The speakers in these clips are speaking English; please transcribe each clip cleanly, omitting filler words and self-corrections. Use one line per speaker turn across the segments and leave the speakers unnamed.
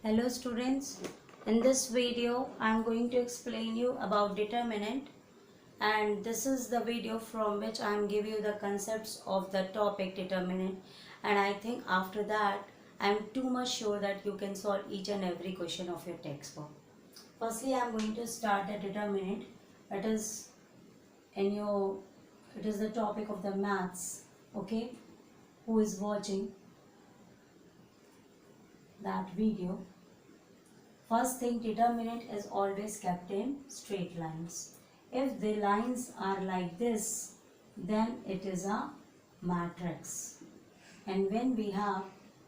Hello students, in this video I am going to explain you about determinant, and this is the video from which I am giving you the concepts of the topic determinant, and I think after that I am too much sure that you can solve each and every question of your textbook. Firstly I am going to start the determinant. It is the topic of the maths. Okay, who is watching that video? First thing, determinant is always kept in straight lines. If the lines are like this, then it is a matrix. And when we have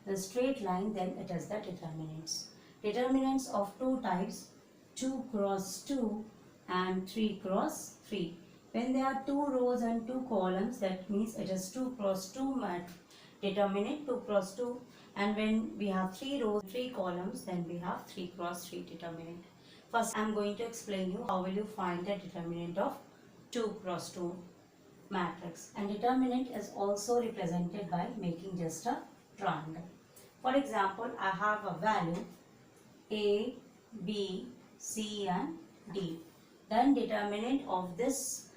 the straight line, then it is the determinants. Determinants of two types, 2 cross 2 and 3 cross 3. When there are 2 rows and 2 columns, that means it is 2 cross 2 determinant, 2 cross 2. And when we have 3 rows, 3 columns, then we have 3 cross 3 determinant. First, I am going to explain you how will you find the determinant of 2 cross 2 matrix. And determinant is also represented by making just a triangle. For example, I have a value A, B, C and D. Then determinant of this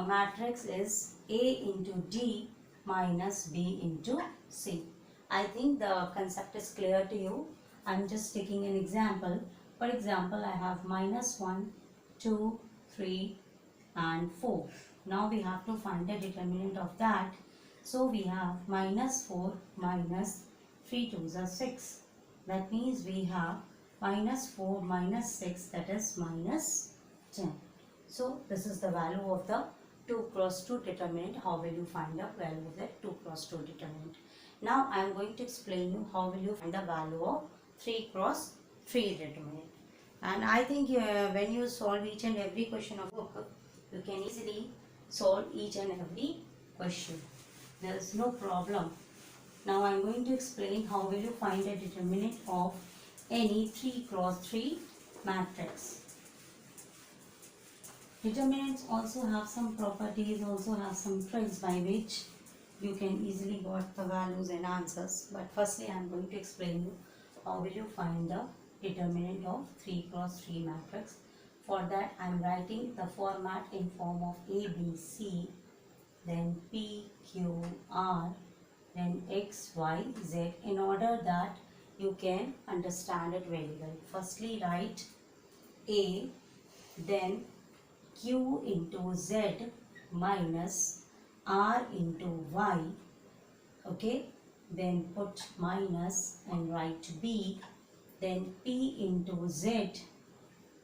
matrix is A into D minus B into C. I think the concept is clear to you. I am just taking an example. For example, I have minus 1, 2, 3 and 4. Now we have to find the determinant of that. So we have minus 4 minus 3 2s are 6. That means we have minus 4 minus 6, that is minus 10. So this is the value of the 2 cross 2 determinant. How will you find the value of the 2 cross 2 determinant? Now I am going to explain you how will you find the value of 3 cross 3 determinant. And I think when you solve each and every question of book, you can easily solve each and every question. There is no problem. Now I am going to explain how will you find the determinant of any 3 cross 3 matrix. Determinants also have some properties, also have some tricks by which you can easily got the values and answers. But firstly I am going to explain you how will you find the determinant of 3 cross 3 matrix. For that I am writing the format in form of A, B, C, then P, Q, R, then X, Y, Z, in order that you can understand it very well. Firstly write A, then Q into Z minus R into Y. Okay, then put minus and write B, then P into Z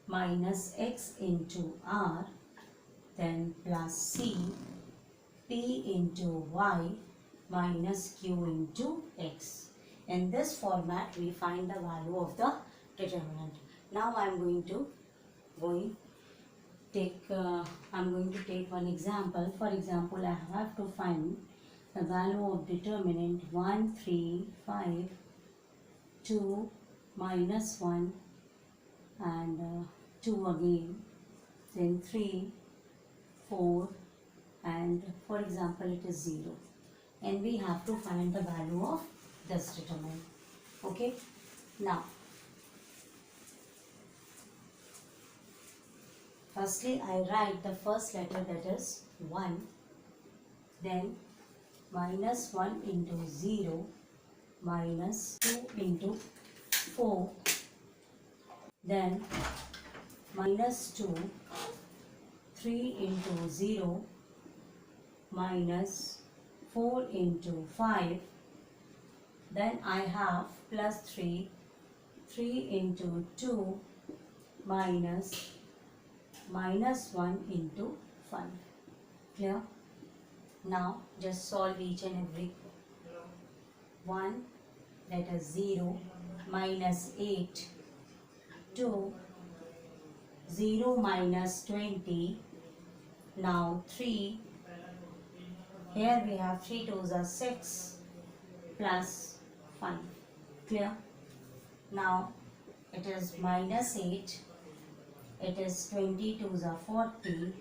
minus X into R, then plus C, P into Y minus Q into X. In this format we find the value of the determinant. Now I am going to take one example. For example, I have to find the value of determinant 1, 3, 5, 2, minus 1 and 2 again, then 3, 4 and for example it is 0. And we have to find the value of this determinant. Okay, now firstly I write the first letter, that is 1, then minus 1 into 0 minus 2 into 4, then minus 2, 3 into 0 minus 4 into 5, then I have plus 3, 3 into 2 minus 1 into 5. Clear? Now just solve each and every 1, that is 0, minus 8, 2, 0 minus 20, now 3, here we have 3 2s are 6, plus 5. Clear? Now it is minus 8, it is 20 2s are 40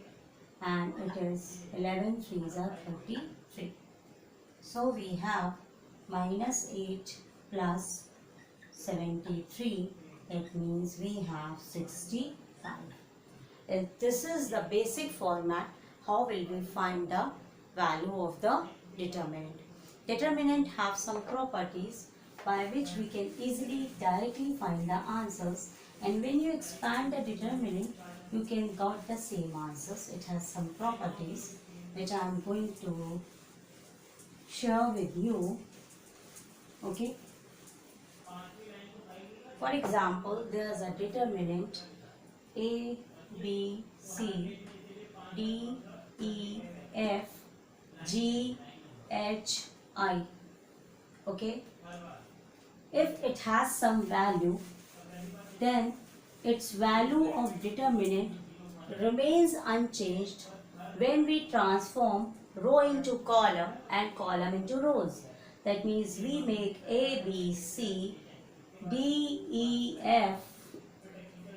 and it is 11 3s are 33. So we have minus 8 plus 73. That means we have 65. And this is the basic format. How will we find the value of the determinant? Determinant have some properties by which we can easily directly find the answers, and when you expand the determinant you can got the same answers. It has some properties which I am going to share with you. Okay. For example, there is a determinant A, B, C, D, E, F, G, H, I. Okay. If it has some value, then its value of determinant remains unchanged when we transform row into column and column into rows. That means we make A, B, C, D, E, F,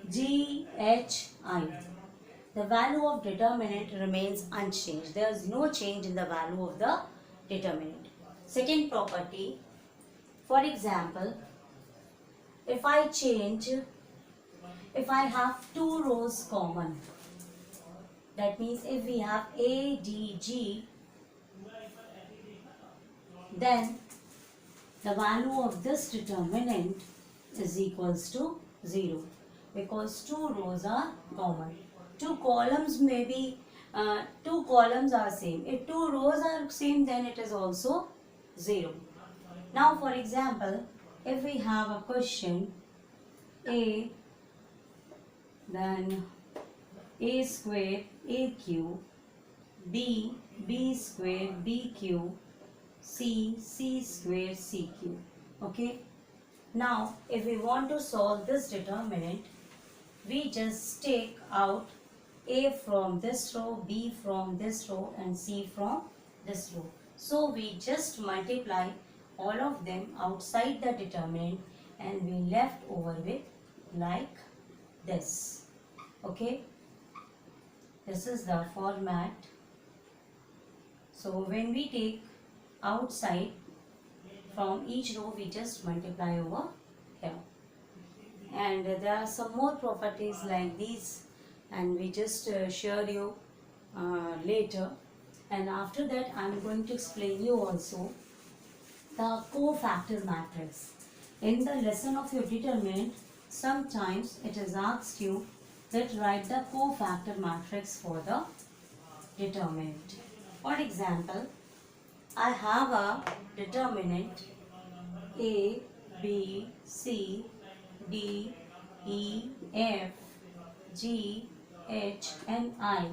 G, H, I. The value of determinant remains unchanged. There is no change in the value of the determinant. Second property, for example, if I have two rows common, that means if we have A, D, G, then the value of this determinant is equals to 0, because two rows are common. Two columns may be, two columns are same. If two rows are same, then it is also 0. Now for example, if we have a question A, then A square AQ, B, B square BQ, C, C square CQ. Okay. Now if we want to solve this determinant, we just take out A from this row, B from this row, and C from this row. So we just multiply all of them outside the determinant and we left over with like this. Okay. This is the format. So when we take outside from each row, we just multiply over here. And there are some more properties like these, and we just share you later. And after that I am going to explain you also the cofactor matrix. In the lesson of your determinant, sometimes it is asked you that write the cofactor matrix for the determinant. For example, I have a determinant A, B, C, D, E, F, G, H and I.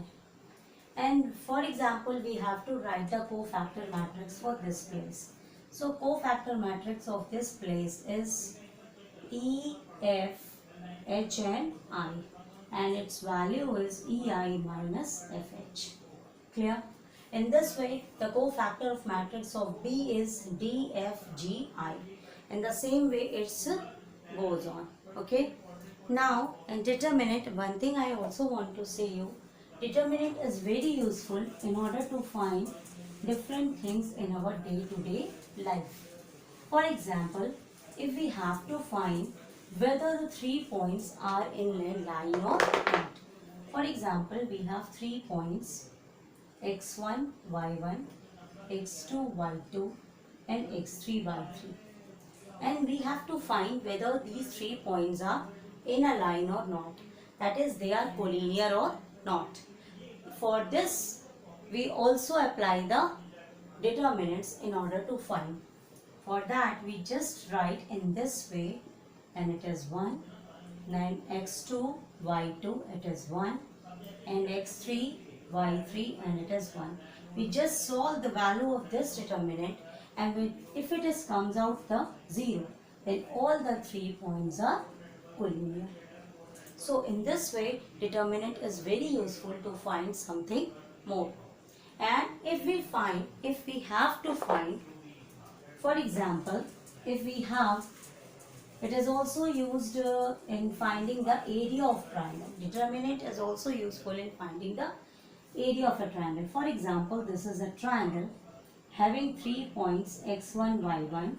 And for example, we have to write the cofactor matrix for this place. So cofactor matrix of this place is E, F, H and I, and its value is EI minus FH. Clear? In this way, the cofactor of matrix of B is DFGI. In the same way, it goes on. Okay. Now, in determinant, one thing I also want to say you, determinant is very useful in order to find different things in our day-to-day life. For example, if we have to find whether the 3 points are in a line or not. For example, we have 3 points x1, y1, x2, y2 and x3, y3. And we have to find whether these 3 points are in a line or not. That is, they are collinear or not. For this, we also apply the determinants in order to find. For that, we just write in this way, and it is 1. Then x2, y2, it is 1. And x3, y3, and it is 1. We just solve the value of this determinant, and if it comes out the 0, then all the 3 points are collinear. So in this way, determinant is very useful to find something more. And if we have to find, for example, if we have, it is also used in finding the area of triangle. Determinant is also useful in finding the area of a triangle. For example, this is a triangle having 3 points x1, y1,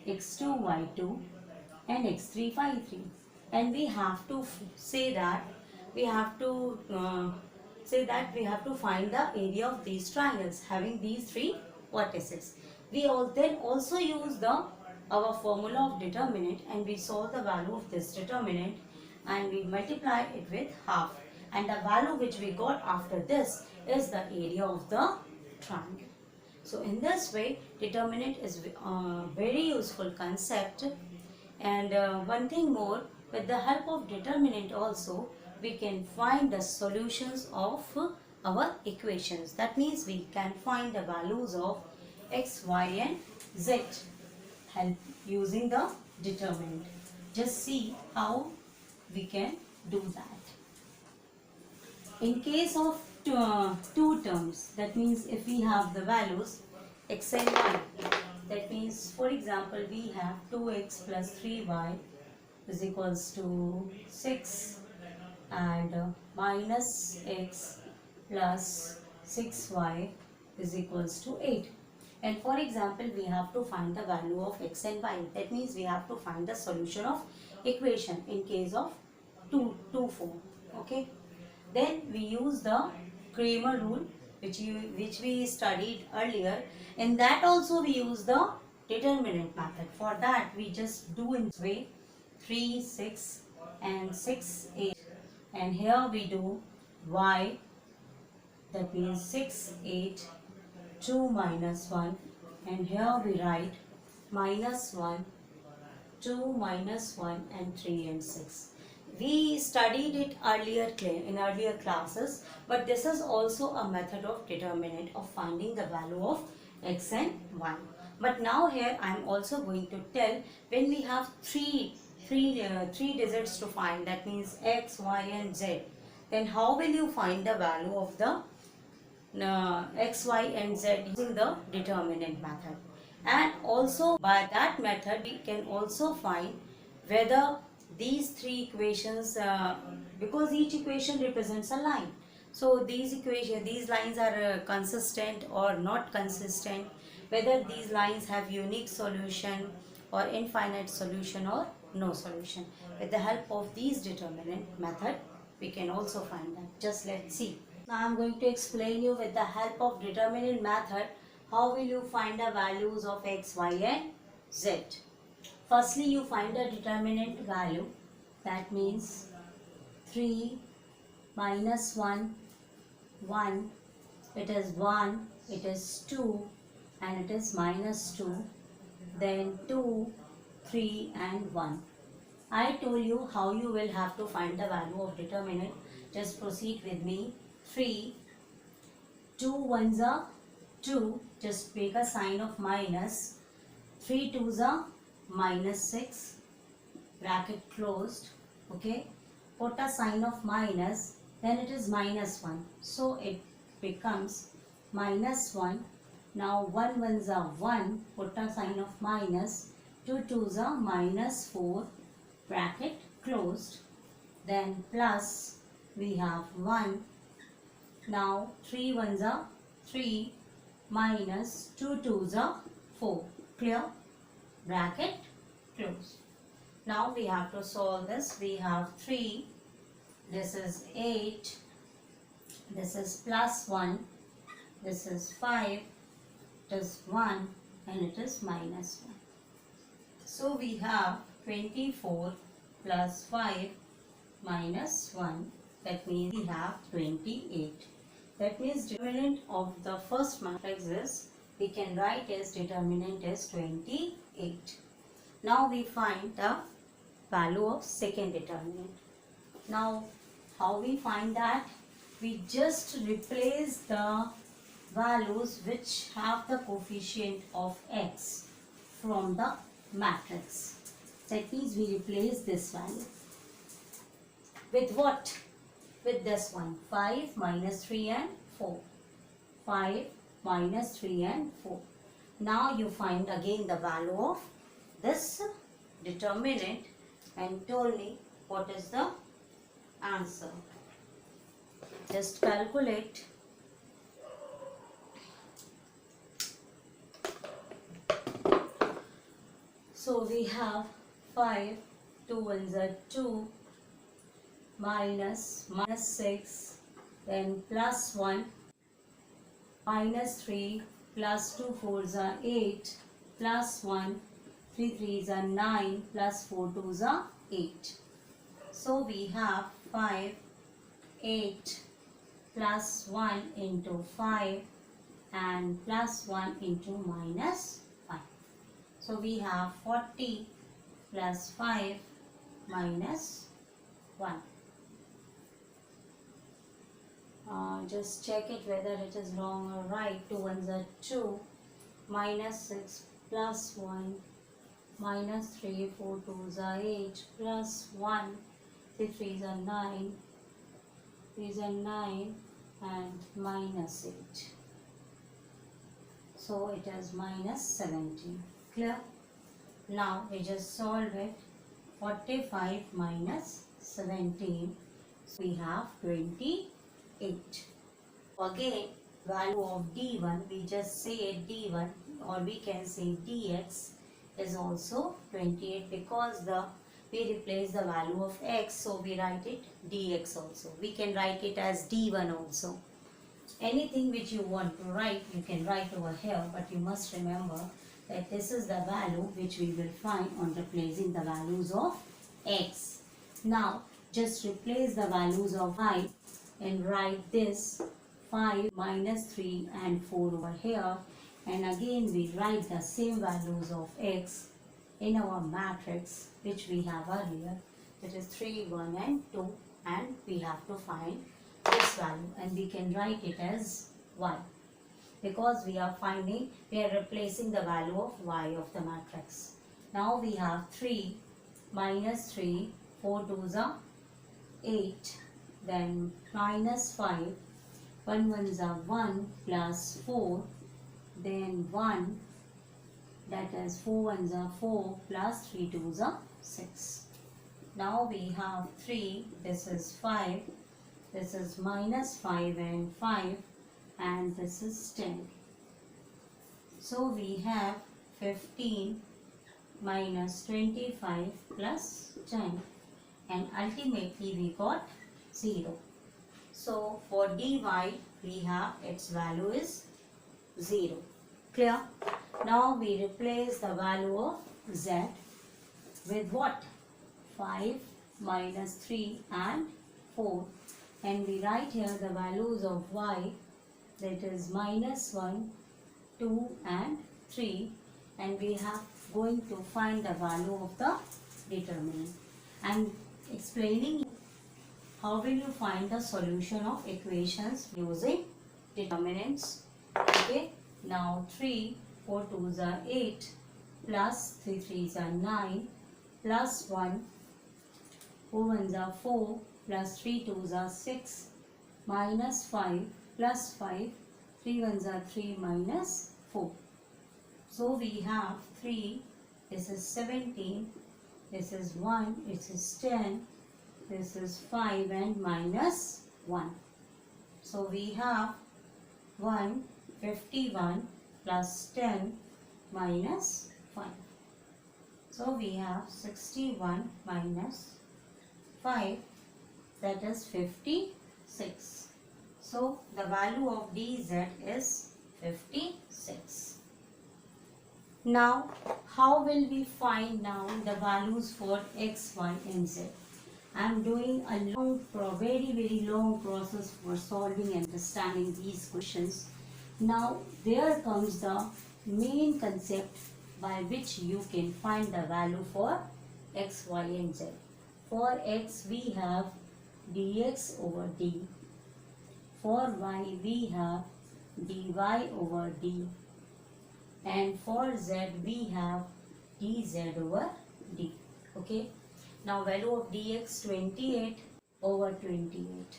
x2, y2, and x3, phi 3. And we have to say that we have to we have to find the area of these triangles having these three vertices. We then also use our formula of determinant, and we solve the value of this determinant and we multiply it with half, and the value which we got after this is the area of the triangle. So in this way, determinant is a very useful concept. And one thing more, with the help of determinant also, we can find the solutions of our equations. That means we can find the values of x, y and z using the determinant. Just see how we can do that. In case of two terms, that means if we have the values x and y, that means for example we have 2x plus 3y is equals to 6 and minus x plus 6y is equals to 8. And for example we have to find the value of x and y, that means we have to find the solution of equation in case of two form. Okay, then we use the Cramer rule which we studied earlier. In that also we use the determinant method. For that we just do in this way 3, 6 and 6, 8, and here we do y, that means 6, 8, 2 minus 1, and here we write minus 1, 2 minus 1 and 3 and 6. We studied it earlier in earlier classes, but this is also a method of determinant of finding the value of x and y. But now here I am also going to tell, when we have three digits to find, that means x, y and z, then how will you find the value of the x, y and z using the determinant method? And also by that method we can also find whether these three equations, because each equation represents a line, so these lines are consistent or not consistent, whether these lines have unique solution or infinite solution or no solution. With the help of these determinant method we can also find that. Just let's see. Now I am going to explain you with the help of determinant method how will you find the values of x, y and z. Firstly, you find the determinant value, that means 3 minus 1, 1, it is 1, it is 2 and it is minus 2, then 2, 3 and 1. I told you how you will have to find the value of determinant. Just proceed with me. 3, 2 ones are 2, just make a sign of minus, 3 twos are minus 6, bracket closed. Okay, put a sign of minus, then it is minus 1, so it becomes minus 1. Now 1 ones are 1, put a sign of minus, 2 twos are minus 4, bracket closed, then plus we have 1. Now 3 ones are 3 minus 2 twos are 4, clear, bracket close. Now we have to solve this. We have 3, this is 8, this is plus 1, this is 5, it is 1 and it is minus 1. So we have 24 plus 5 minus 1, that means we have 28. That means determinant of the first matrix is, we can write as determinant is 28. Now we find the value of second determinant. Now how we find that? We just replace the values which have the coefficient of x from the matrix. That means we replace this value with what? With this one, 5 minus 3 and 4. 5 minus 3 and 4. Now you find again the value of this determinant and told me what is the answer. Just calculate. So we have 5, 2 ones are 2, minus 6, then plus 1, minus 3, plus 2 fours are 8, plus 1, 3 threes are 9, plus 4 twos are 8. So we have 5, 8, plus 1 into 5 and plus 1 into minus 5. So we have 40 plus 5 minus 1. Just check it whether it is wrong or right. 2 ones are 2, minus 6 plus 1, minus 3, 4 twos are 8, plus 1, 3 threes are 9, 3s are 9 and minus 8. So it is minus 17. Clear? Now we just solve it. 45 minus 17. So we have 28. Again, value of d1, we just say d1 or we can say dx is also 28 because we replace the value of x, so we write it dx also. We can write it as d1 also. Anything which you want to write, you can write over here, but you must remember that this is the value which we will find on replacing the values of x. Now, just replace the values of y and write this 5 minus 3 and 4 over here, and again we write the same values of x in our matrix which we have earlier, that is 3, 1 and 2, and we have to find this value and we can write it as y because we are replacing the value of y of the matrix. Now we have 3 minus 3, 4 twos are 8, then minus 5, 1 ones are 1 plus 4, then 1, that is 4 ones are 4 plus 3 twos are 6. Now we have 3, this is 5, this is minus 5 and 5, and this is 10. So we have 15 minus 25 plus 10, and ultimately we got 0. So for dy we have its value is 0. Clear? Now we replace the value of z with what? 5 minus 3 and 4, and we write here the values of y, that is minus 1, 2 and 3, and we have going to find the value of the determinant. I am explaining how will you find the solution of equations using determinants. Okay, now 3, 4 twos are 8, plus 3 threes are 9, plus 1, 4 ones are 4, plus 3 twos are 6, minus 5, plus 5, 3 ones are 3, minus 4. So we have 3, this is 17, this is 1, this is 10, this is 5 and minus 1. So we have 51 plus 10 minus 5. So we have 61 minus 5, that is 56. So the value of dz is 56. Now how will we find now the values for x, y and z? I am doing a very long process for solving and understanding these questions. Now there comes the main concept by which you can find the value for x, y and z. For x we have dx over d. For y we have dy over d. And for z we have dz over d. Okay. Now value of dx 28 over 28.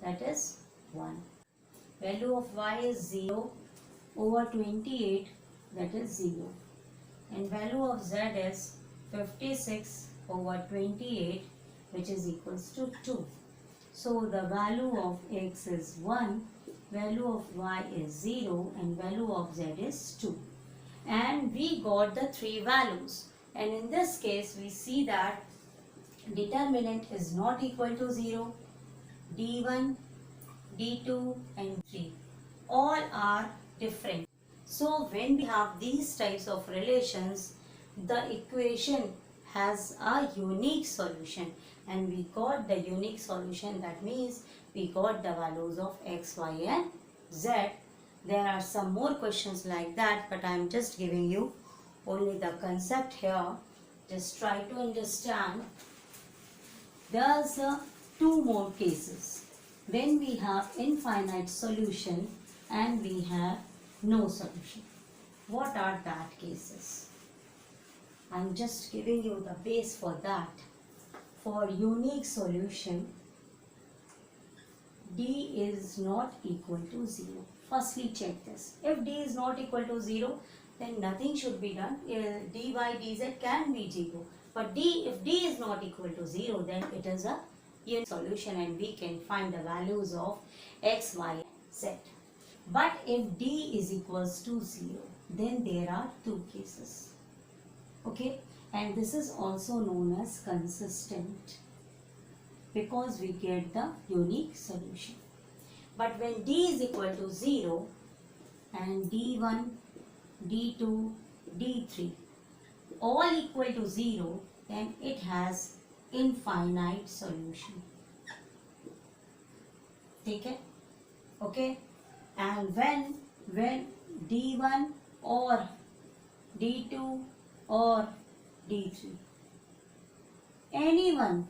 That is 1. Value of y is 0 over 28. That is 0. And value of z is 56 over 28, which is equals to 2. So the value of x is 1, value of y is 0 and value of z is 2. And we got the three values. And in this case, we see that determinant is not equal to 0. D1, D2 and 3 all are different. So when we have these types of relations, the equation has a unique solution, and we got the unique solution. That means we got the values of x, y and z. There are some more questions like that, but I am just giving you only the concept here. Just try to understand. There's two more cases when we have infinite solution and we have no solution. What are that cases? I'm just giving you the base for that. For unique solution, d is not equal to 0. Firstly check this. If d is not equal to 0, then nothing should be done. D by dz can be 0. But if d is not equal to 0, then it is a unique solution and we can find the values of x, y, z. But if d is equals to 0, then there are two cases. Okay, and this is also known as consistent because we get the unique solution. But when d is equal to 0 and d1, d2, d3 all equal to 0, then it has infinite solution. Take it? Okay. And when d1 or d2 or d3 anyone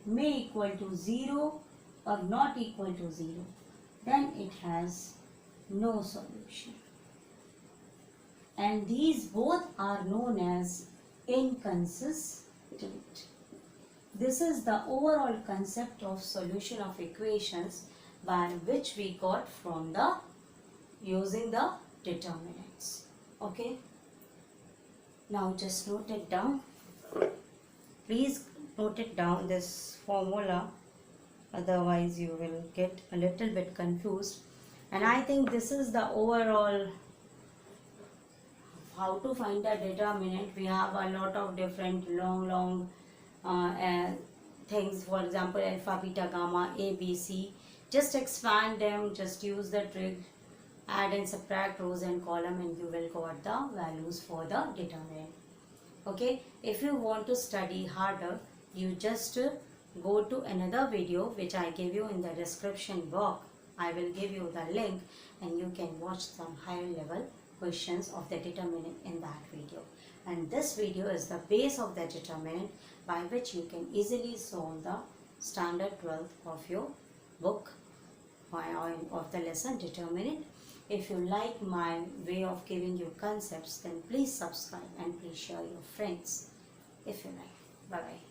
may equal to 0 or not equal to 0, then it has no solution. And these both are known as inconsistent. This is the overall concept of solution of equations by which we got from the using the determinants. Okay. Now just note it down. Please note it down, this formula, otherwise you will get a little bit confused. And I think this is the overall how to find a determinant. We have a lot of different long things. For example, alpha, beta, gamma, a, b, c. Just expand them, just use the trick, add and subtract rows and column, and you will got the values for the determinant. Okay, if you want to study harder, you just go to another video which I give you in the description box. I will give you the link and you can watch some higher level questions of the determinant in that video. And this video is the base of the determinant by which you can easily solve the standard 12th of your book of the lesson determinant. If you like my way of giving you concepts, then please subscribe and please share your friends if you like. Bye bye.